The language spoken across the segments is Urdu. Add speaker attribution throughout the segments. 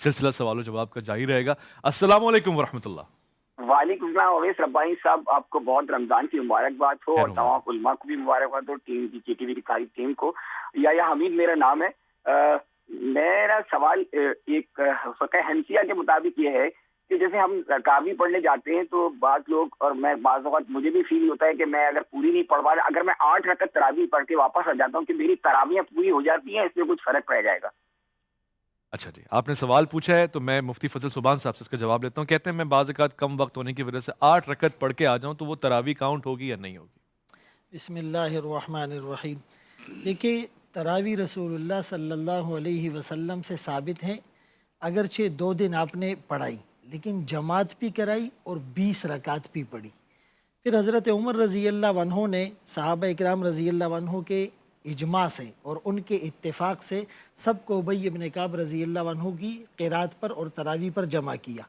Speaker 1: سلسلہ سوال و جواب کا جاری رہے گا۔ السلام علیکم ورحمۃ اللہ۔
Speaker 2: وعلیکم السلام اویس ربانی صاحب، آپ کو بہت رمضان کی مبارکباد ہو، اور تمام علماء کو بھی مبارکباد ہو، ٹیم کی کے ٹی وی کی ساری ٹیم کو۔ یا حمید میرا نام ہے۔ میرا سوال ایک فقہ حنفیہ کے مطابق یہ ہے کہ جیسے ہم تراویح پڑھنے جاتے ہیں تو بعض لوگ، اور میں بعض اوقات مجھے بھی فیل ہوتا ہے کہ میں اگر پوری نہیں پڑھ پا رہا، اگر میں 8 رکعت تراویح پڑھ کے واپس آ جاتا ہوں کہ میری تراویحیں پوری ہو جاتی ہیں، اس میں کچھ فرق پڑ جائے گا؟
Speaker 1: اچھا جی، آپ نے سوال پوچھا ہے تو میں مفتی فضل سبحان صاحب سے اس کا جواب لیتا ہوں۔ کہتے ہیں میں بعض اوقات کم وقت ہونے کی وجہ سے 8 رکعت پڑھ کے آ جاؤں تو وہ تراویح کاؤنٹ ہوگی یا نہیں ہوگی؟
Speaker 3: بسم اللہ الرحمن الرحیم۔ دیکھیے، تراویح رسول اللہ صلی اللہ علیہ وسلم سے ثابت ہیں، اگرچہ 2 دن آپ نے پڑھائی لیکن جماعت بھی کرائی اور 20 رکعت بھی پڑھی۔ پھر حضرت عمر رضی اللہ عنہ نے صحابہ اکرام رضی اللہ عنہ کے اجماع سے اور ان کے اتفاق سے سب کو ابی بن کعب رضی اللہ عنہ کی قرات پر اور تراویح پر جمع کیا،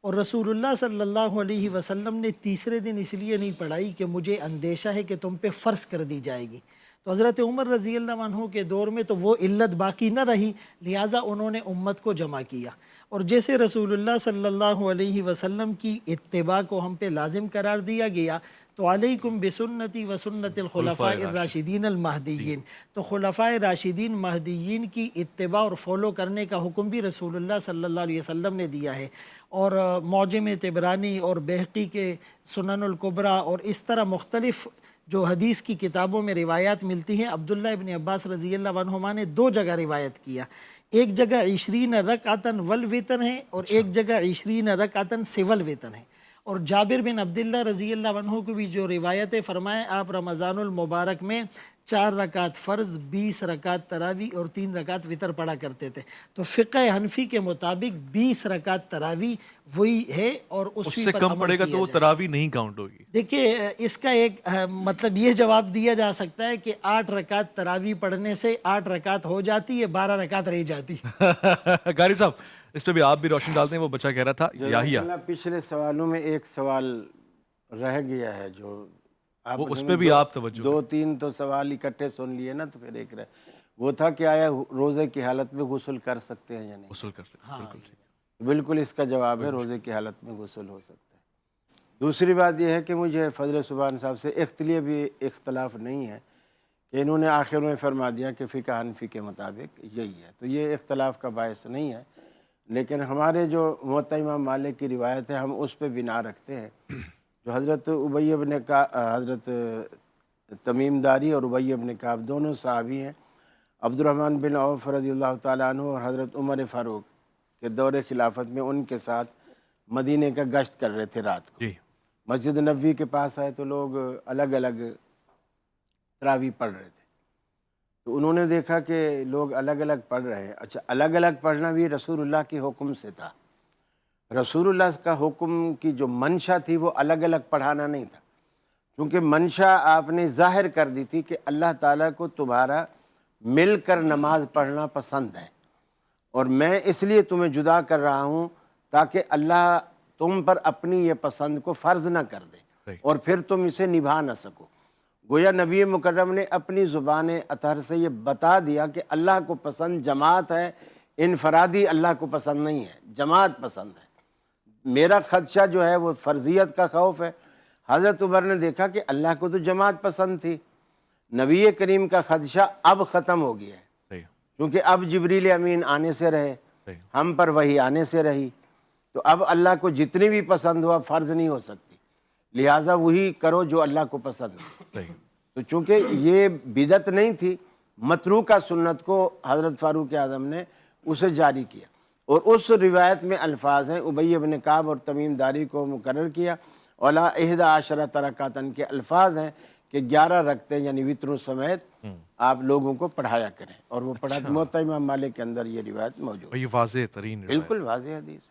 Speaker 3: اور رسول اللہ صلی اللہ علیہ وسلم نے تیسرے دن اس لیے نہیں پڑھائی کہ مجھے اندیشہ ہے کہ تم پہ فرض کر دی جائے گی۔ تو حضرت عمر رضی اللہ عنہ کے دور میں تو وہ علت باقی نہ رہی، لہٰذا انہوں نے امت کو جمع کیا، اور جیسے رسول اللہ صلی اللہ علیہ وسلم کی اتباع کو ہم پہ لازم قرار دیا گیا، تو علیکم بسنتی و سنت الخلفاء الراشدین المہدیین، تو خلفاء راشدین مہدیین کی اتباع اور فالو کرنے کا حکم بھی رسول اللہ صلی اللہ علیہ وسلم نے دیا ہے۔ اور معجم طبرانی اور بہقی کے سنن الکبریٰ اور اس طرح مختلف جو حدیث کی کتابوں میں روایات ملتی ہیں، عبداللہ ابن عباس رضی اللہ عنہما نے 2 جگہ روایت کیا، ایک جگہ 20 رکعتاً والوتر ہے اور ایک جگہ 20 رکعتاً سوى الوتر ہے۔ اور جابر بن عبداللہ رضی اللہ عنہ کو بھی جو روایتیں فرمائیں، آپ رمضان المبارک میں 4 رکعت فرض، 20 رکعت تراویح اور 3 رکعت وتر پڑھا کرتے تھے۔ تو فقہ حنفی کے مطابق 20 رکعت تراویح وہی ہے، اور
Speaker 1: اس سے کم پڑے گا تو وہ تراویح نہیں کاؤنٹ ہوگی۔
Speaker 3: دیکھیے، اس کا ایک مطلب یہ جواب دیا جا سکتا ہے کہ 8 رکعت تراویح پڑھنے سے 8 رکعت ہو جاتی ہے، 12 رکعت رہ جاتی۔
Speaker 1: قاری صاحب اس پہ بھی آپ بھی روشن ڈالتے ہیں، وہ بچہ کہہ رہا تھا یاہیا۔
Speaker 4: پچھلے سوالوں میں ایک سوال رہ گیا ہے جو
Speaker 1: وہ اس پہ بھی آپ توجہ
Speaker 4: 2-3 تو سوال اکٹھے سن لیے نا، تو پھر ایک وہ تھا کہ آیا روزے کی حالت میں غسل کر سکتے ہیں یا نہیں؟
Speaker 1: غسل کر سکتے ہیں، بالکل ٹھیک۔
Speaker 4: بالکل اس کا جواب ہے روزے کی حالت میں غسل ہو سکتا ہے۔ دوسری بات یہ ہے کہ مجھے فضل سبحان صاحب سے بھی اختلاف نہیں ہے کہ انہوں نے آخر میں فرما دیا کہ فقہ حنفی کے مطابق یہی ہے، تو یہ اختلاف کا باعث نہیں ہے، لیکن ہمارے جو موطا امام مالک کی روایت ہے ہم اس پہ بنا رکھتے ہیں، جو حضرت ابی بن کعب، حضرت تمیم داری اور ابی بن کعب دونوں صحابی ہیں، عبد الرحمن بن عوف رضی اللہ تعالیٰ عنہ اور حضرت عمر فاروق کے دور خلافت میں ان کے ساتھ مدینے کا گشت کر رہے تھے رات کو، مسجد نبوی کے پاس آئے تو لوگ الگ الگ تراویح پڑھ رہے تھے، تو انہوں نے دیکھا کہ لوگ الگ الگ پڑھ رہے ہیں۔ اچھا، الگ الگ پڑھنا بھی رسول اللہ کے حکم سے تھا، رسول اللہ کا حکم کی جو منشا تھی وہ الگ الگ پڑھانا نہیں تھا، کیونکہ منشا آپ نے ظاہر کر دی تھی کہ اللہ تعالیٰ کو تمہارا مل کر نماز پڑھنا پسند ہے، اور میں اس لیے تمہیں جدا کر رہا ہوں تاکہ اللہ تم پر اپنی یہ پسند کو فرض نہ کر دے اور پھر تم اسے نبھا نہ سکو۔ گویا نبی مکرم نے اپنی زبان اطہر سے یہ بتا دیا کہ اللہ کو پسند جماعت ہے، انفرادی اللہ کو پسند نہیں ہے، جماعت پسند ہے۔ میرا خدشہ جو ہے وہ فرضیت کا خوف ہے۔ حضرت عمر نے دیکھا کہ اللہ کو تو جماعت پسند تھی، نبی کریم کا خدشہ اب ختم ہو گیا ہے، کیونکہ اب جبریل امین آنے سے رہے، ہم پر وحی آنے سے رہی، تو اب اللہ کو جتنی بھی پسند ہوا فرض نہیں ہو سکتی، لہٰذا وہی کرو جو اللہ کو پسند ہے۔ تو چونکہ یہ بدعت نہیں تھی، متروکہ سنت کو حضرت فاروق اعظم نے اسے جاری کیا، اور اس روایت میں الفاظ ہیں، ابی بن کعب اور تمیم داری کو مقرر کیا، ولا 11 رکعتاً کے الفاظ ہیں کہ 11 رکعتیں یعنی وتروں سمیت آپ لوگوں کو پڑھایا کریں، اور وہ پڑھا موطا امام مالک کے اندر یہ روایت موجود ہے،
Speaker 1: یہ واضح ترین
Speaker 4: بالکل واضح حدیث۔